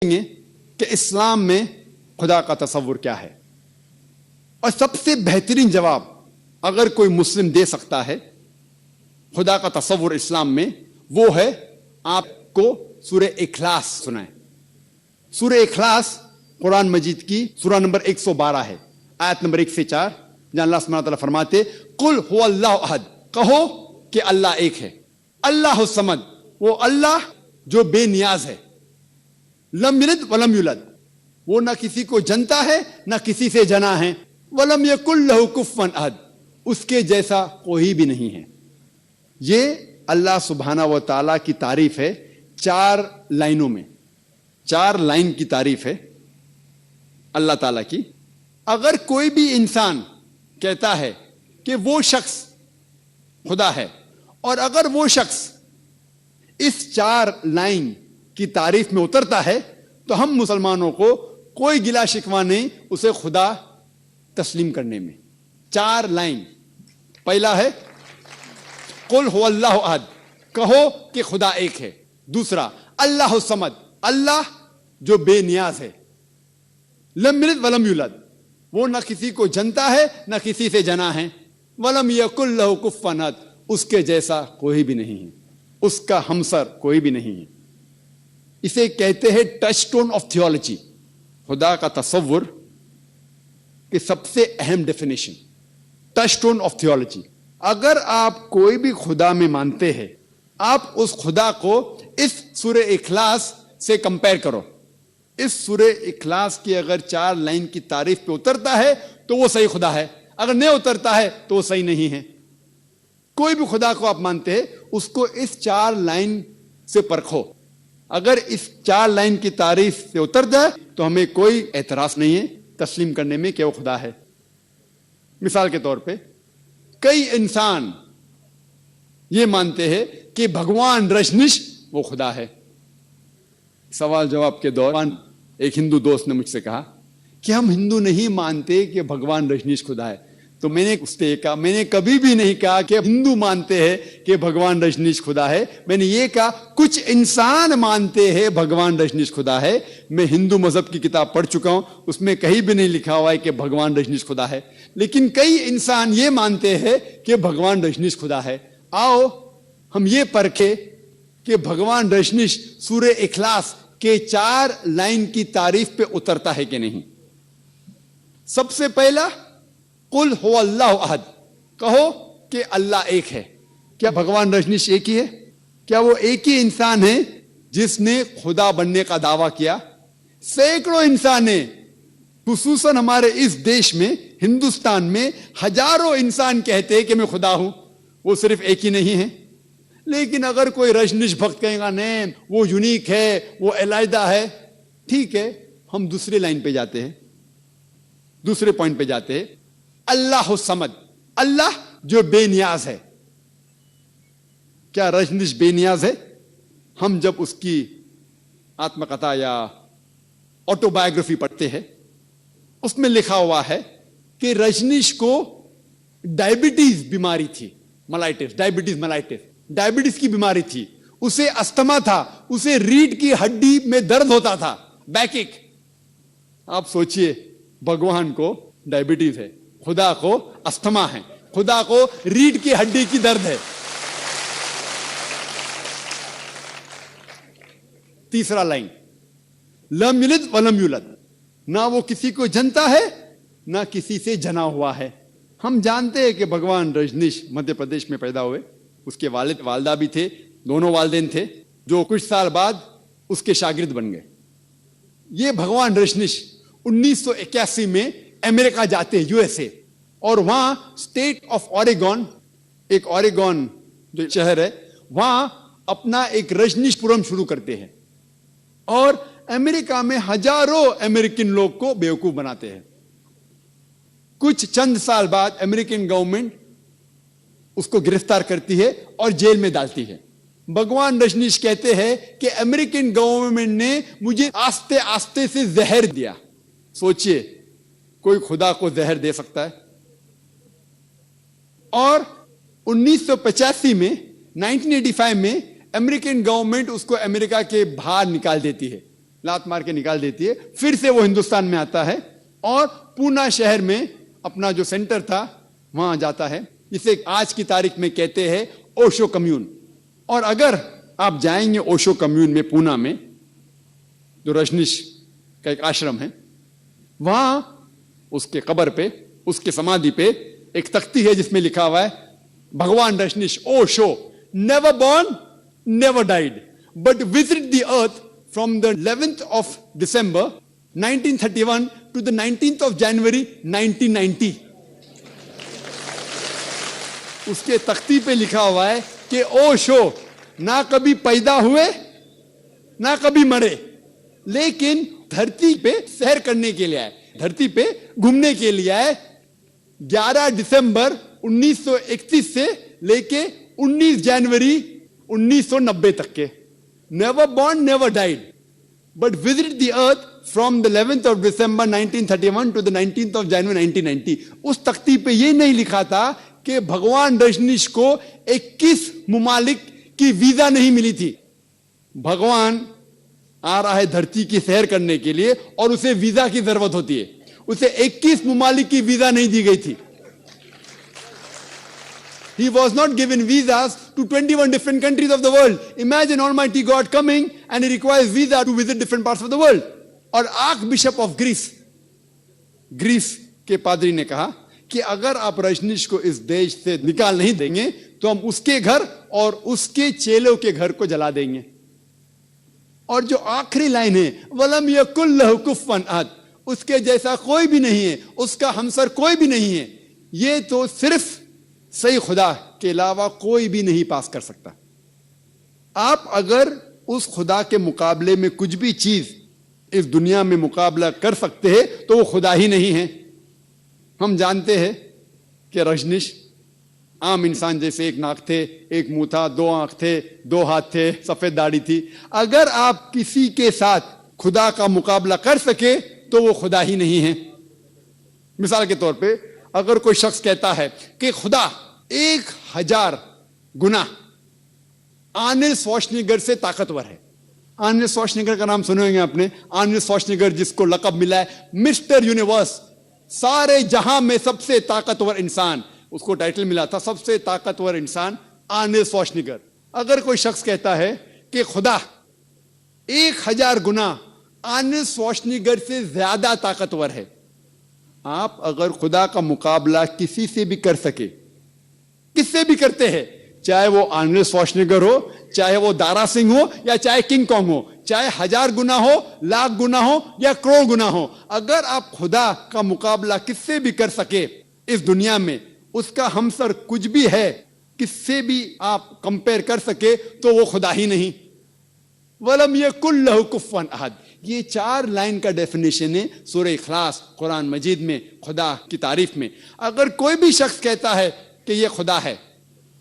کہ اسلام میں خدا کا تصور کیا ہے، اور سب سے بہترین جواب اگر کوئی مسلم دے سکتا ہے خدا کا تصور اسلام میں، وہ ہے آپ کو سورہ اخلاص سنائیں۔ سورہ اخلاص قرآن مجید کی سورہ نمبر 112 ہے، آیت نمبر 1 سے 4، جہاں اللہ سبحانہ وتعالیٰ فرماتے قل هو اللہ احد، کہو کہ اللہ ایک ہے، اللہ الصمد، وہ اللہ جو بے نیاز ہے، لم یلد ولم یولد، وہ نہ کسی کو جنتا ہے نہ کسی سے جنا ہے، ولم یکن لہ کفوا احد، اس کے جیسا کوئی بھی نہیں ہے۔ یہ اللہ سبحانہ و تعالیٰ کی تعریف ہے 4 لائنوں میں، 4 لائن کی تعریف ہے اللہ تعالیٰ کی۔ اگر کوئی بھی انسان کہتا ہے کہ وہ شخص خدا ہے، اور اگر وہ شخص اس 4 لائن کی تعریف میں اترتا ہے، تو ہم مسلمانوں کو کوئی گلا شکوہ نہیں اسے خدا تسلیم کرنے میں۔ 4 لائن، پہلا ہے قل هو اللہ احد، کہو کہ خدا ایک ہے۔ دوسرا اللہ الصمد، اللہ جو بے نیاز ہے، لم یلد ولم یولد، وہ نہ کسی کو جنتا ہے نہ کسی سے جنا ہے، ولم یکن لہ کفوا احد، اس کے جیسا کوئی بھی نہیں ہے، اس کا ہمسر کوئی بھی نہیں ہے۔ اسے کہتے ہیں ٹچ سٹون آف تھیولوجی، خدا کا تصور کی سب سے اہم definition, touch stone of theology. اگر آپ کوئی بھی خدا میں مانتے ہیں، آپ اس خدا کو اس سورہ اخلاص سے کمپیئر کرو۔ اس سورہ اخلاص کی اگر 4 لائن کی تعریف پہ اترتا ہے تو وہ صحیح خدا ہے، اگر نہیں اترتا ہے تو وہ صحیح نہیں ہے۔ کوئی بھی خدا کو آپ مانتے ہیں، اس کو اس 4 لائن سے پرکھو، اگر اس 4 لائن کی تعریف سے اتر جائے تو ہمیں کوئی اعتراض نہیں ہے تسلیم کرنے میں کہ وہ خدا ہے۔ مثال کے طور پہ کئی انسان یہ مانتے ہیں کہ بھگوان رجنیش وہ خدا ہے۔ سوال جواب کے دوران ایک ہندو دوست نے مجھ سے کہا کہ ہم ہندو نہیں مانتے کہ بھگوان رجنیش خدا ہے۔ تو میں نے اس سے کہا، میں نے کبھی بھی نہیں کہا کہ ہندو مانتے ہیں کہ بھگوان رجنیش خدا ہے، میں نے یہ کہا کچھ انسان مانتے ہیں بھگوان رجنیش خدا ہے۔ میں ہندو مذہب کی کتاب پڑھ چکا ہوں، اس میں کہیں بھی نہیں لکھا ہوا ہے کہ بھگوان رجنیش خدا ہے، لیکن کئی انسان یہ مانتے ہیں کہ بھگوان رجنیش خدا ہے۔ آؤ ہم یہ پرکھیں کہ بھگوان رجنیش سورہ اخلاص کے 4 لائن کی تعریف پہ اترتا ہے کہ نہیں۔ سب سے پہلا قل هو اللہ احد، کہو کہ اللہ ایک ہے۔ کیا بھگوان رجنیش ایک ہی ہے؟ کیا وہ ایک ہی انسان ہے جس نے خدا بننے کا دعویٰ کیا؟ سینکڑوں انسان ہیں، خصوصاً ہمارے اس دیش میں، ہندوستان میں ہزاروں انسان کہتے ہیں کہ میں خدا ہوں، وہ صرف ایک ہی نہیں ہے۔ لیکن اگر کوئی رجنیش بھکت کہے گا نہیں وہ یونیک ہے، وہ علیحدہ ہے، ٹھیک ہے، ہم دوسری لائن پہ جاتے ہیں، دوسرے پوائنٹ پہ جاتے ہیں۔ اللہ الصمد، اللہ جو بے نیاز ہے۔ کیا رجنیش بے نیاز ہے؟ ہم جب اس کی آتم کتھا یا آٹو بایوگرافی پڑھتے ہیں، اس میں لکھا ہوا ہے کہ رجنیش کو ڈائبٹیز بیماری تھی، ڈائبٹیز کی بیماری تھی، اسے استھما تھا، اسے ریڑھ کی ہڈی میں درد ہوتا تھا، بیک ایک۔ آپ سوچئے، بھگوان کو ڈائبٹیز ہے، خدا کو استھما ہے، خدا کو ریڑھ کی ہڈی کی درد ہے۔ تیسرا لائن، لم یلد ولم یولد، نہ وہ کسی کو جنتا ہے نہ کسی سے جنا ہوا ہے۔ ہم جانتے ہیں کہ بھگوان رجنیش مدھیہ پردیش میں پیدا ہوئے، اس کے والد والدہ بھی تھے، دونوں والدین تھے، جو کچھ سال بعد اس کے شاگرد بن گئے۔ یہ بھگوان رجنیش 1981 میں امریکہ جاتے ہیں، USA، اور وہاں اسٹیٹ آف اوریگون، ایک اوریگون جو شہر ہے، وہاں اپنا ایک رجنیش پورم شروع کرتے ہیں، اور امریکہ میں ہزاروں امریکن لوگ کو بیوقوف بناتے ہیں۔ کچھ چند سال بعد امریکن گورنمنٹ اس کو گرفتار کرتی ہے اور جیل میں ڈالتی ہے۔ بھگوان رجنیش کہتے ہیں کہ امریکن گورنمنٹ نے مجھے آستے آستے سے زہر دیا۔ سوچئے، کوئی خدا کو زہر دے سکتا ہے؟ اور 1985 میں 1985 میں امریکن گورنمنٹ اس کو امریکہ کے باہر نکال دیتی ہے، لات مار کے نکال دیتی ہے. پھر سے وہ ہندوستان میں آتا ہے اور پونا شہر میں اپنا جو سینٹر تھا وہاں جاتا ہے, جسے آج کی تاریخ میں کہتے ہیں اوشو کمیون. اور اگر آپ جائیں گے اوشو کمیون میں پونا میں, جو رجنیش کا ایک آشرم ہے, وہاں اس کے قبر پہ, اس کے سمادھی پہ ایک تختی ہے جس میں لکھا ہوا ہے بھگوان Rajneesh Osho never born, never died, but visited the earth from the 11th of December 1931 to the 19th of January 1990. اس کے تختی پہ لکھا ہوا ہے کہ اوشو نہ کبھی پیدا ہوئے نہ کبھی مرے, لیکن دھرتی پہ سیر کرنے کے لیے آئے, دھرتی پہ گھومنے کے لیے آئے. 11 دسمبر 1931 سے لے کے 19 جنوری 1990 تک کے. Never born, never died, but visited the earth from the 11th of December 1931 to the 19th of January 1990. اس تختی پہ یہ نہیں لکھا تھا کہ بھگوان رجنیش کو 21 ممالک کی ویزا نہیں ملی تھی. بھگوان آ رہا ہے دھرتی کی سیر کرنے کے لیے اور اسے ویزا کی ضرورت ہوتی ہے. اسے 21 ممالک کی ویزا نہیں دی گئی تھی. He was not given visas to 21 different countries of the world. Imagine Almighty God coming and he requires visa to visit different parts of the world. اور آرک بشپ آف گریس کے پادری نے کہا کہ اگر آپ رجنیش کو اس دیش سے نکال نہیں دیں گے تو ہم اس کے گھر اور اس کے چیلوں کے گھر کو جلا دیں گے. اور جو آخری لائن ہے وَلَمْ يَكُنْ لَهُ كُفُوًا أَحَدٌ, اس کے جیسا کوئی بھی نہیں ہے, اس کا ہمسر کوئی بھی نہیں ہے. یہ تو صرف صحیح خدا کے علاوہ کوئی بھی نہیں پاس کر سکتا. آپ اگر اس خدا کے مقابلے میں کچھ بھی چیز اس دنیا میں مقابلہ کر سکتے ہیں تو وہ خدا ہی نہیں ہے. ہم جانتے ہیں کہ رجنیش عام انسان جیسے ایک ناک تھے, ایک منہ تھا, 2 آنکھ تھے, 2 ہاتھ تھے, سفید داڑھی تھی. اگر آپ کسی کے ساتھ خدا کا مقابلہ کر سکے تو وہ خدا ہی نہیں ہے. مثال کے طور پہ اگر کوئی شخص کہتا ہے کہ خدا 1000 گنا آرنلڈ شوارزنیگر سے طاقتور ہے. آرنلڈ شوارزنیگر کا نام سنے ہوں گے آپ نے. آرنلڈ شوارزنیگر جس کو لقب ملا ہے مسٹر یونیورس, سارے جہاں میں سب سے طاقتور انسان, اس کو ٹائٹل ملا تھا سب سے طاقتور انسان آرنلڈ شوارزنیگر. اگر کوئی شخص کہتا ہے کہ خدا 1000 گنا آرنلڈ شوارزنیگر سے زیادہ طاقتور ہے, آپ اگر خدا کا مقابلہ کسی سے بھی کر سکے, کس سے بھی کرتے ہیں, چاہے وہ آرنلڈ شوارزنیگر ہو, چاہے وہ دارا سنگھ ہو, یا چاہے کنگ کانگ ہو, چاہے 1000 گنا ہو, لاکھ گنا ہو, یا کروڑ گنا ہو, اگر آپ خدا کا مقابلہ کس سے بھی کر سکے اس دنیا میں, اس کا ہمسر کچھ بھی ہے, کس سے بھی آپ کمپیئر کر سکے تو وہ خدا ہی نہیں. وَلَمْ يَكُنْ لَهُ كُفُوًا أَحَدٌ. یہ 4 لائن کا ڈیفینیشن ہے سورہ اخلاص قرآن مجید میں خدا کی تعریف میں. اگر کوئی بھی شخص کہتا ہے کہ یہ خدا ہے,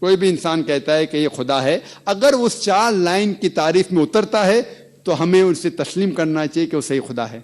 کوئی بھی انسان کہتا ہے کہ یہ خدا ہے, اگر اس 4 لائن کی تعریف میں اترتا ہے تو ہمیں اسے تسلیم کرنا چاہیے کہ وہ صحیح خدا ہے.